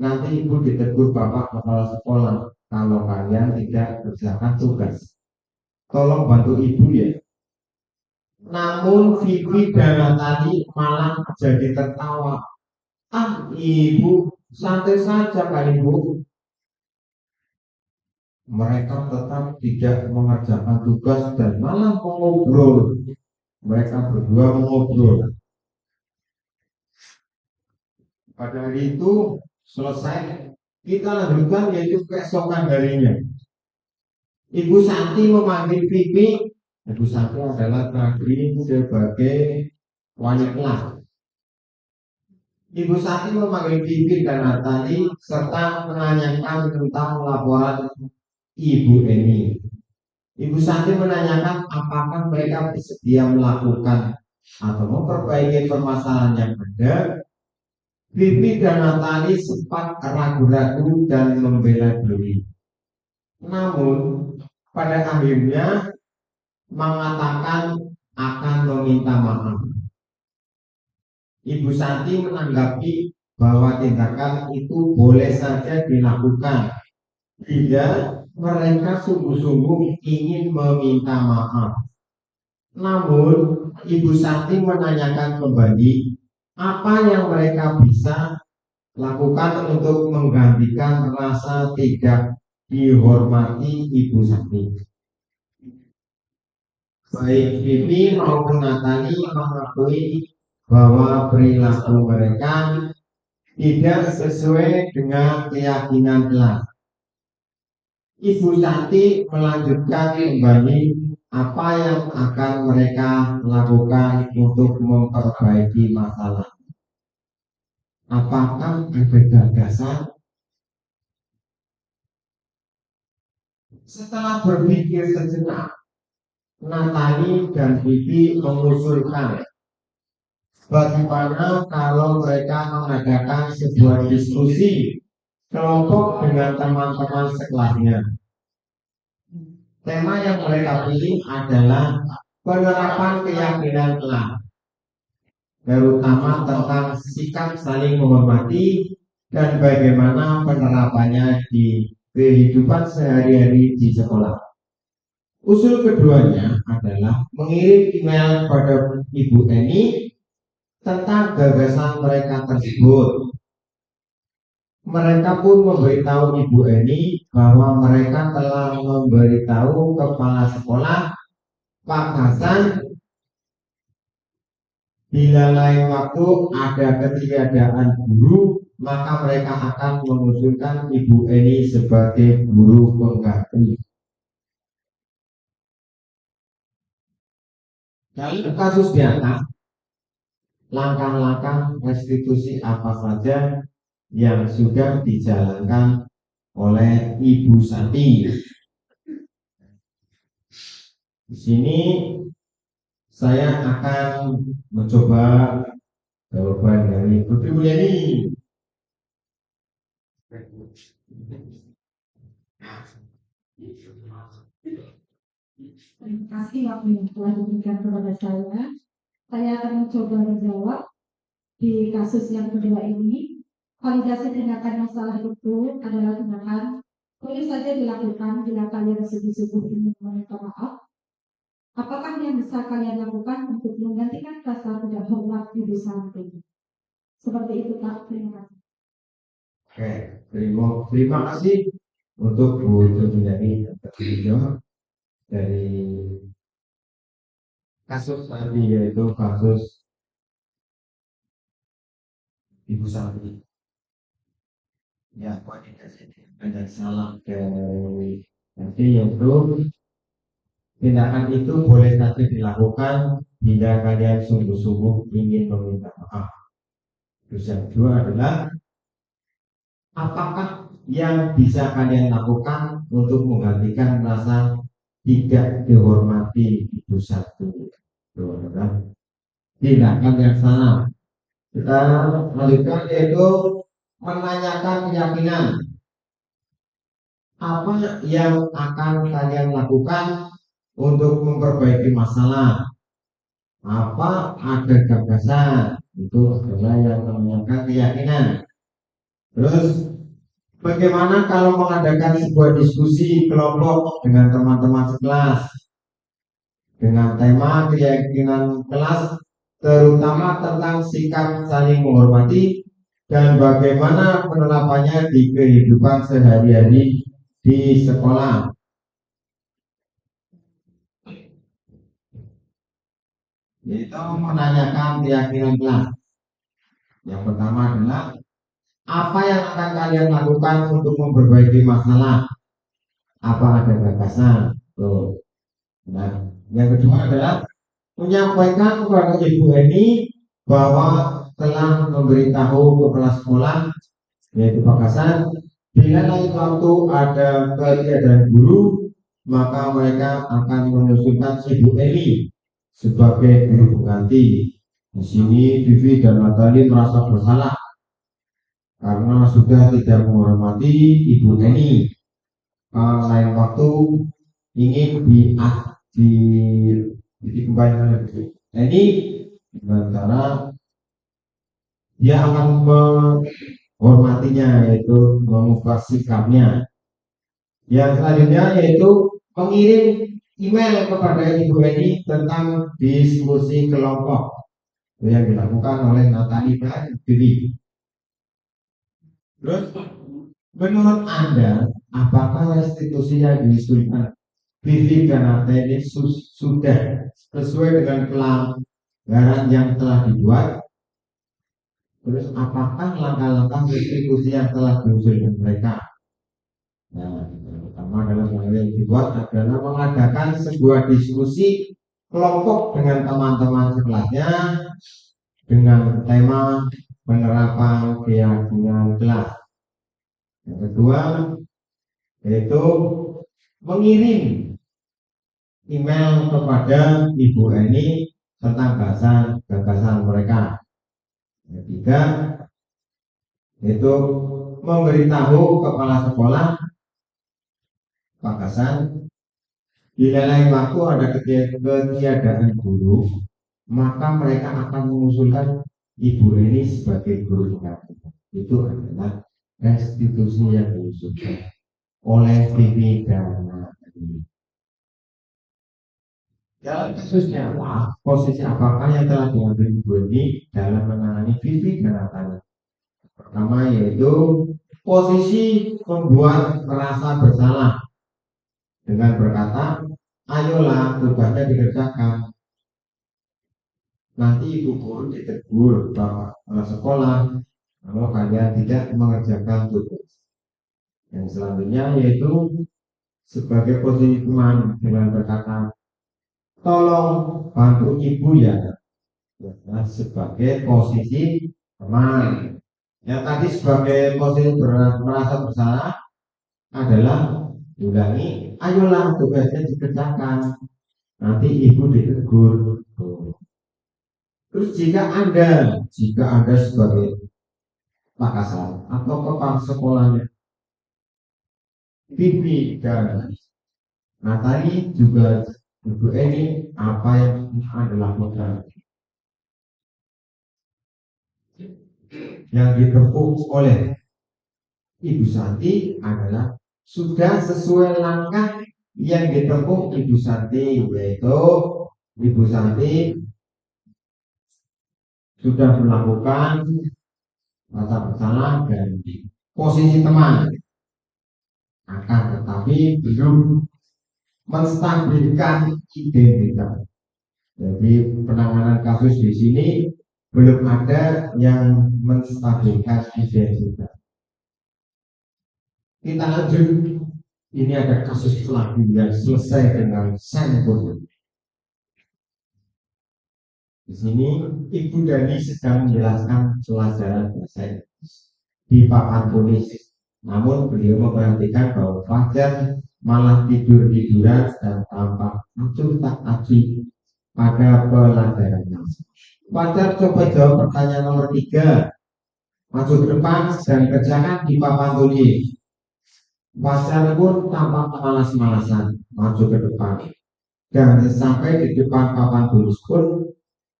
Nanti ibu ditegur bapak kepala sekolah kalau kalian tidak kerjakan tugas. Tolong bantu ibu ya. Namun Vivi dan Natali malah jadi tertawa. Ah, ibu, santai saja kali ibu. Mereka tetap tidak mengerjakan tugas dan malah mengobrol. Mereka berdua mengobrol. Pada hari itu selesai, kita lanjutkan yaitu keesokan harinya. Ibu Santi memanggil Vivi. Ibu Santi adalah tadi sebagai wali kelas. Ibu Santi memanggil Vivi dan Natali serta menanyakan tentang laporan Ibu Eni. Ibu Santi menanyakan apakah mereka bersedia melakukan atau memperbaiki permasalahan yang ada. Vivi dan Natali sempat ragu-ragu dan membela diri. Namun pada akhirnya mengatakan akan meminta maaf. Ibu Santi menanggapi bahwa tindakan itu boleh saja dilakukan jika mereka sungguh-sungguh ingin meminta maaf. Namun Ibu Santi menanyakan kembali apa yang mereka bisa lakukan untuk menggantikan rasa tidak dihormati Ibu Santi. Baik Vivi maupun Natali mengakui bahwa perilaku mereka tidak sesuai dengan keyakinan kelas. Ibu Santi melanjutkan kembali apa yang akan mereka lakukan untuk memperbaiki masalah. Apakah ada gagasan? Setelah berpikir sejenak, Natali dan Vivi mengusulkan bagaimana kalau mereka mengadakan sebuah diskusi kelompok dengan teman-teman sekelasnya. Tema yang mereka pilih adalah penerapan keyakinan kelas, terutama tentang sikap saling menghormati dan bagaimana penerapannya di kehidupan sehari-hari di sekolah. Usul keduanya adalah mengirim email pada Ibu Eni tentang gagasan mereka tersebut. Mereka pun memberitahu Ibu Eni bahwa mereka telah memberitahu kepala sekolah Pak Hasan bila lain waktu ada ketiadaan guru, maka mereka akan mengusulkan Ibu Eni sebagai guru pengganti. Dalam kasus di atas, langkah-langkah restitusi apa saja yang sudah dijalankan oleh Ibu Santi. Di sini saya akan mencoba jawaban dari Putri Mulyani. Terima kasih waktu yang telah diberikan kepada saya. Saya akan mencoba menjawab di kasus yang kedua ini. Validasi tindakan yang salah itu adalah tindakan boleh saja dilakukan bila kalian sungguh-sungguh ingin meminta maaf. Apakah yang bisa kalian lakukan untuk menggantikan rasa tidak hormat Ibu Santi? Seperti itu Pak, terima kasih. Oke, terima kasih untuk Bu Mulyani terjawab dari kasus tadi, yaitu kasus Ibu Santi. Ya, ada salah dari nanti, yaitu tindakan itu boleh saja dilakukan bila kalian sungguh-sungguh ingin meminta maaf. Terus yang kedua adalah apakah yang bisa kalian lakukan untuk menggantikan rasa tidak dihormati Ibu Santi? Itu adalah tindakan yang salah. Kita lanjutkan, yaitu menanyakan keyakinan. Apa yang akan kalian lakukan untuk memperbaiki masalah? Apa ada gagasan? Itu adalah yang menanyakan keyakinan. Terus bagaimana kalau mengadakan sebuah diskusi kelompok dengan teman-teman sekelas dengan tema keyakinan kelas, terutama tentang sikap saling menghormati dan bagaimana penerapannya di kehidupan sehari-hari di sekolah. Yaitu menanyakan keyakinan kelas. Yang pertama adalah apa yang akan kalian lakukan untuk memperbaiki masalah? Apa ada gagasan? Tuh. Nah, yang kedua adalah menyampaikan kepada Ibu Eni bahwa telah memberitahu kepala sekolah, yaitu Pak Hasan, bila lain waktu ada ketiadaan guru, maka mereka akan mengusulkan Ibu Eli sebagai guru pengganti. Di sini Vivi dan Natali merasa bersalah karena sudah tidak menghormati Ibu Eni. Lain waktu ingin dikembalikan oleh Eni dengan cara dia akan menghormatinya, yaitu mengubah sikapnya. Yang selanjutnya yaitu mengirim email kepada Ibu Eni tentang diskusi kelompok yang dilakukan oleh Natali dan Vivi. Terus, menurut Anda, apakah restitusi yang diusulkan Vivi dan Natali sudah sesuai dengan pelanggaran yang telah dibuat? Terus, apakah langkah-langkah restitusi yang telah diusulkan mereka? Nah, pertama adalah yang dibuat adalah mengadakan sebuah diskusi kelompok dengan teman-teman sekelasnya dengan tema penerapan keyakinan kelas. Yang kedua yaitu mengirim email kepada Ibu Eni tentang gagasan mereka. Yang ketiga yaitu memberitahu kepala sekolah Pak Hasan, bila lain waktu ada ketiadaan guru, maka mereka akan mengusulkan Ibu Eni sebagai guru pengganti. Itu adalah restitusi yang diusulkan oleh Vivi dan Natali. Dalam kasusnya, posisi apakah yang telah diambil Ibu Eni dalam menangani Vivi dan Natali? Pertama yaitu posisi membuat merasa bersalah dengan berkata, ayolah tugasnya dikerjakan. Nanti ibu guru ditegur bapak sekolah kalau kalian tidak mengerjakan tugas. Yang selanjutnya yaitu sebagai posisi teman dengan berkata, tolong bantu ibu ya. Sebagai posisi teman. Yang tadi sebagai posisi merasa bersalah adalah ulangi, ayolah tugasnya dikerjakan, nanti ibu ditegur. Terus jika anda sebagai Pak Hasan atau kepala sekolahnya Vivi dan Natali juga Ibu Eni, apa yang adalah modal yang ditempuh oleh Ibu Santi adalah sudah sesuai langkah yang ditempuh Ibu Santi, yaitu Ibu Santi sudah melakukan rasa bersalah dan posisi teman, akan tetapi belum menstabilkan identitas. Jadi penanganan kasus di sini belum ada yang menstabilkan identitas. Kita lanjut. Ini ada kasus lagi yang selesai dengan sampul. Di sini Ibu Dani sedang menjelaskan pelajaran bahasa Inggris di papan tulis. Namun beliau memperhatikan bahwa Fajar malah tiduran dan tampak acuh tak acuh pada pelajarannya. Fajar coba jawab pertanyaan nomor 3. Maju ke depan dan kerjakan di papan tulis. Fajar pun tampak malas-malasan maju ke depan. Dan sampai di depan papan tulis pun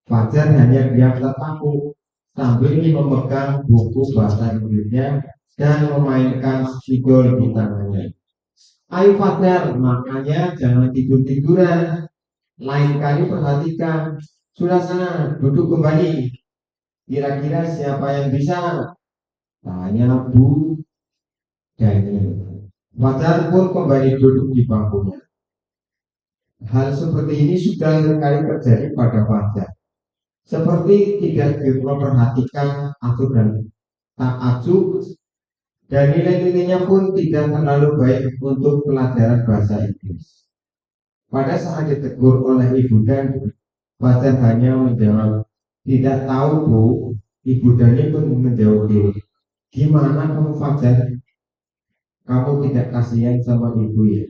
Fajar hanya diam terpaku sambil memegang buku bahasa Inggrisnya dan memainkan spidol di tangannya. Ayo Fajar, makanya jangan tidur-tiduran. Lain kali perhatikan. Sudah sana, duduk kembali. Kira-kira siapa yang bisa? Tanya Bu Dani. Fajar pun kembali duduk di bangkunya. Hal seperti ini sudah sekali terjadi pada Fajar. Seperti tidak memperhatikan acuh dan tak acuh, dan nilai-nilainya pun tidak terlalu baik untuk pelajaran bahasa Inggris. Pada saat ditegur oleh Ibu dan Fajar hanya menjawab, tidak tahu Bu, Ibu Dani pun menjawab diri, gimana kamu Fajar? Kamu tidak kasihan sama ibu ya?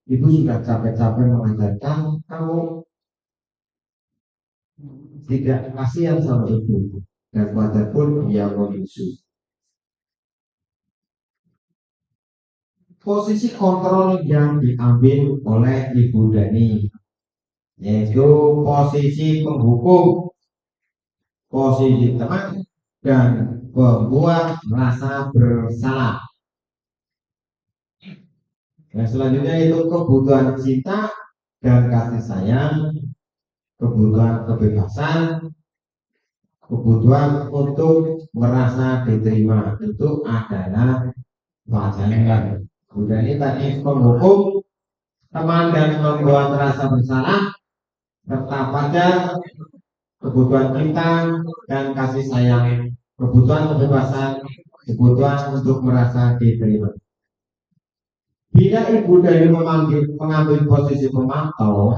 Ibu sudah capek-capek mengajarkan, kamu tidak kasihan sama ibu. Dan Fajar pun dia menyusu. Posisi kontrol yang diambil oleh Ibu Dani yaitu posisi penghukum, posisi teman, dan pembuat merasa bersalah. Yang selanjutnya itu kebutuhan cinta dan kasih sayang, kebutuhan kebebasan, kebutuhan untuk merasa diterima. Itu adalah wajar. Kemudian ini tadi menghukum teman dan membuat merasa bersalah, serta pada kebutuhan cinta dan kasih sayang, kebutuhan kebebasan, kebutuhan untuk merasa diterima. Bila Ibu Dani mengambil posisi pemantau,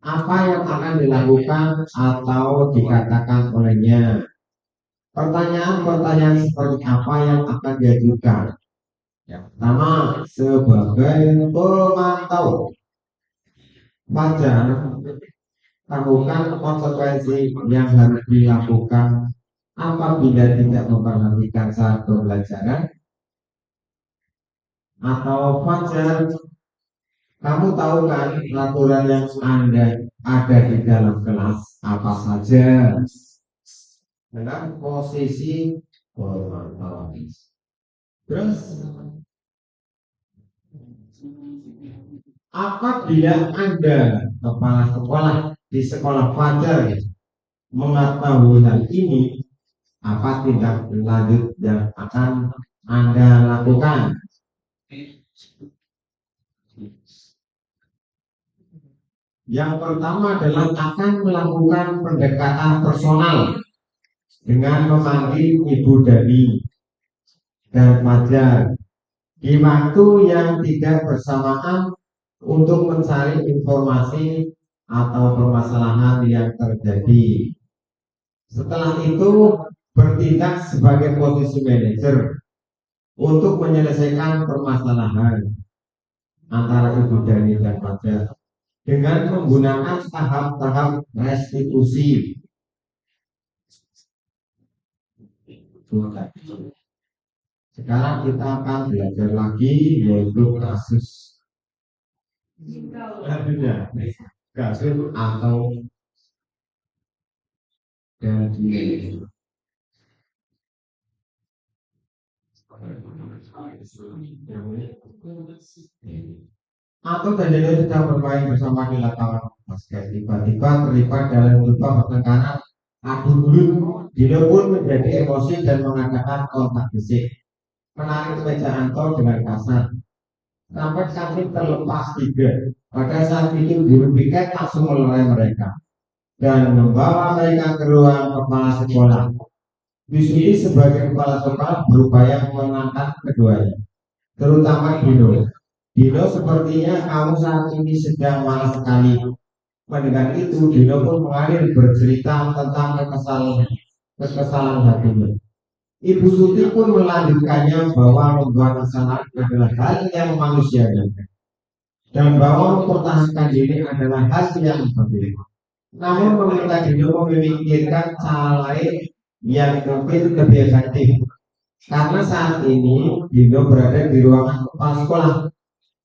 apa yang akan dilakukan atau dikatakan olehnya? Pertanyaan-pertanyaan seperti apa yang akan diajukan? Yang pertama, sebagai pemantau, Fajar, lakukan konsekuensi yang harus dilakukan apabila tidak memperhatikan saat pembelajaran. Atau Fajar, kamu tahu kan aturan yang ada di dalam kelas apa saja? Dengan posisi pemantau. Terus apabila Anda kepala sekolah di sekolah Fajar mengetahui hal ini, apa tindak lanjut yang akan Anda lakukan? Yang pertama adalah akan melakukan pendekatan personal dengan memanggil Ibu Dani dan Fajar di waktu yang tidak bersamaan untuk mencari informasi atau permasalahan yang terjadi. Setelah itu bertindak sebagai posisi manajer untuk menyelesaikan permasalahan antara Ibu Dani dan Fajar dengan menggunakan tahap-tahap restitusi. Sekarang kita akan belajar lagi yaitu kasus atau dari atau Daniel sedang bermain bersama di lapangan basket, tiba-tiba terlibat dalam lubang pertengkaran adu mulut. Dino pun menjadi emosi dan mengadakan kontak fisik, menarik meja Anto dengan kasar sampai kaki terlepas 3. Pada saat itu guru piket langsung melerai mereka dan membawa mereka ke ruang kepala sekolah. Bisuti sebagai kepala sekolah berupaya menangkap keduanya, terutama Dino. Dino, sepertinya kamu saat ini sedang malas sekali. Mendengar itu, Dino pun mengalir bercerita tentang kekesalan hatinya. Ibu Suti pun melanjutkannya bahwa membuat kesalahan adalah hal yang manusiawi dan bahwa mempertahankan diri adalah hal yang penting. Namun meminta Dino memikirkan cara lain yang mungkin lebih efektif. Karena saat ini Dino berada di ruangan kepala sekolah.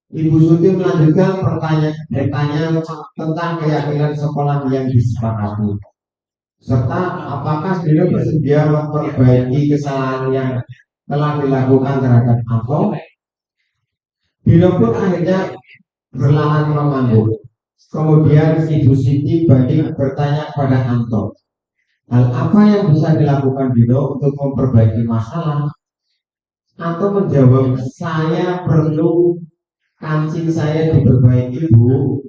Ibu Suti melanjutkan pertanyaan tentang keyakinan sekolah yang disepakati, serta apakah Dino bersedia memperbaiki kesalahan yang telah dilakukan terhadap Anto. Dino pun akhirnya berlahan mengangguk. Kemudian Ibu Siti balik bertanya pada Anto, hal apa yang bisa dilakukan Dino untuk memperbaiki masalah? Anto menjawab, saya perlu kancing saya diperbaiki, Bu.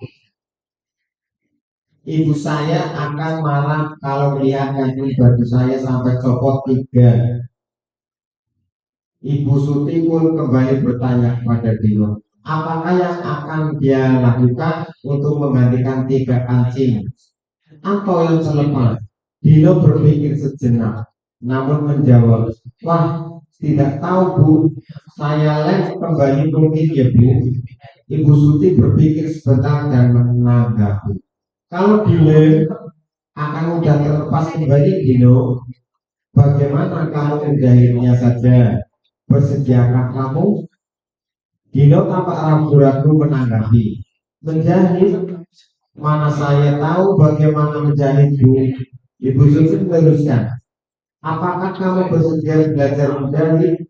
Ibu saya akan marah kalau lihat kancing baju saya sampai copot 3. Ibu Suti pun kembali bertanya kepada Dino, apakah yang akan dia lakukan untuk menggantikan 3 kancing atau yang selepas? Dino berpikir sejenak. namun menjawab, wah tidak tahu Bu, saya les kembali mungkin ya Bu. Ibu Suti berpikir sebentar dan menanggapi, kalau Dino akan mudah terlepas kembali Dino, bagaimana kalau menjahitnya saja? Bersediakah kamu? Dino tampak ragu-ragu menanggapi, menjahit? Mana saya tahu bagaimana menjahit Bu. Ibu Susi meneruskan, apakah kamu bersedia belajar menjahit?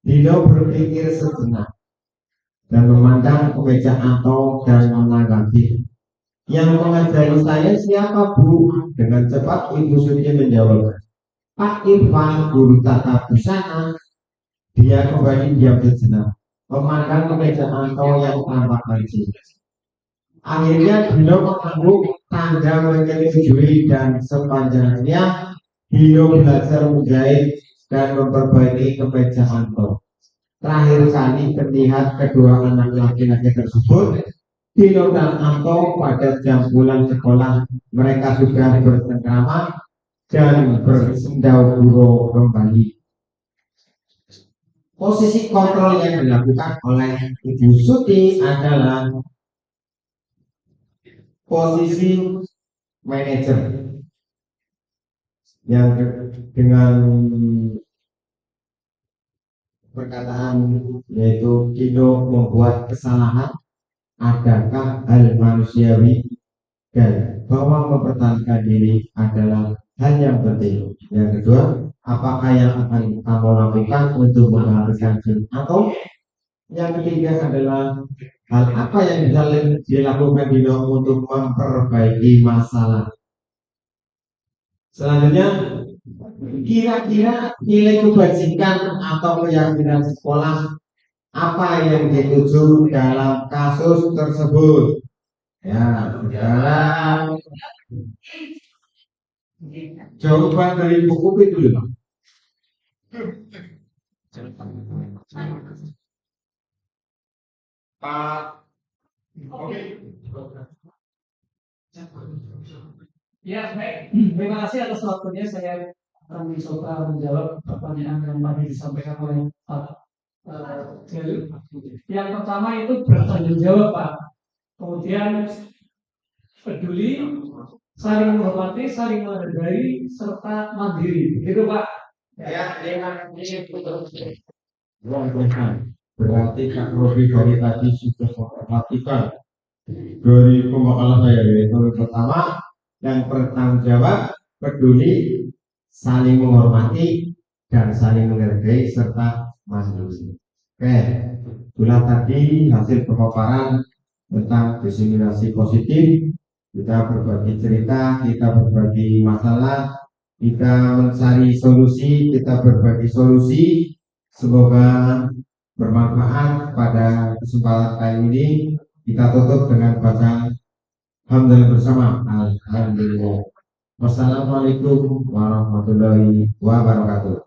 Dino berpikir sejenak dan memandang ke meja Anto dan menanggapi, yang mengajari saya siapa Bu? Dengan cepat Ibu Suti menjawab, Pak Irfan, guru tata busana. Dia kembali diam sejenak, memandang ke meja Anto yang tampak lancip. Akhirnya Dino mengangguk tanda menyetujui dan sepanjangnya Dino belajar menjahit dan memperbaiki kemeja Anto. Terakhir kali terlihat kedua anak laki-laki tersebut, Dino dan Anto, pada jam pulang sekolah. Mereka sudah bercengkrama dan bersendau-gurau kembali. Posisi kontrol yang dilakukan oleh Ibu Suti adalah posisi manajer yang dengan perkataan yaitu Dino membuat kesalahan, adakah hal manusiawi dan bahwa mempertahankan diri adalah hal yang penting. Yang kedua, apakah yang akan kamu lakukan untuk menghabiskan jin? Atau yang ketiga adalah hal apa yang bisa dilakukan Dino untuk memperbaiki masalah. Selanjutnya, kira-kira nilai kebajikan atau keyakinan sekolah apa yang dituju dalam kasus tersebut? Ya, dalam jawaban dari buku itu dulu. Pak, oke. Ya, baik. Terima kasih atas waktunya. Saya akan mencoba menjawab pertanyaan yang tadi disampaikan oleh Pak Jalil. Yang pertama itu bertanggung jawab, Pak. Kemudian peduli, saling menghormati, saling menghargai, serta mandiri. Begitu, Pak. Ya, berarti Kak Robi dari tadi sudah memperhatikan dari pembekalan saya, yaitu pertama yang bertanggung jawab, peduli, saling menghormati, dan saling menghargai serta mandiri. Oke, itulah tadi hasil pemaparan tentang diskriminasi positif. Kita berbagi cerita, kita berbagi masalah, kita mencari solusi, kita berbagi solusi. Semoga bermanfaat pada kesempatan kali ini. Kita tutup dengan bacaan hamdalah bersama. Alhamdulillah. Wassalamualaikum warahmatullahi wabarakatuh.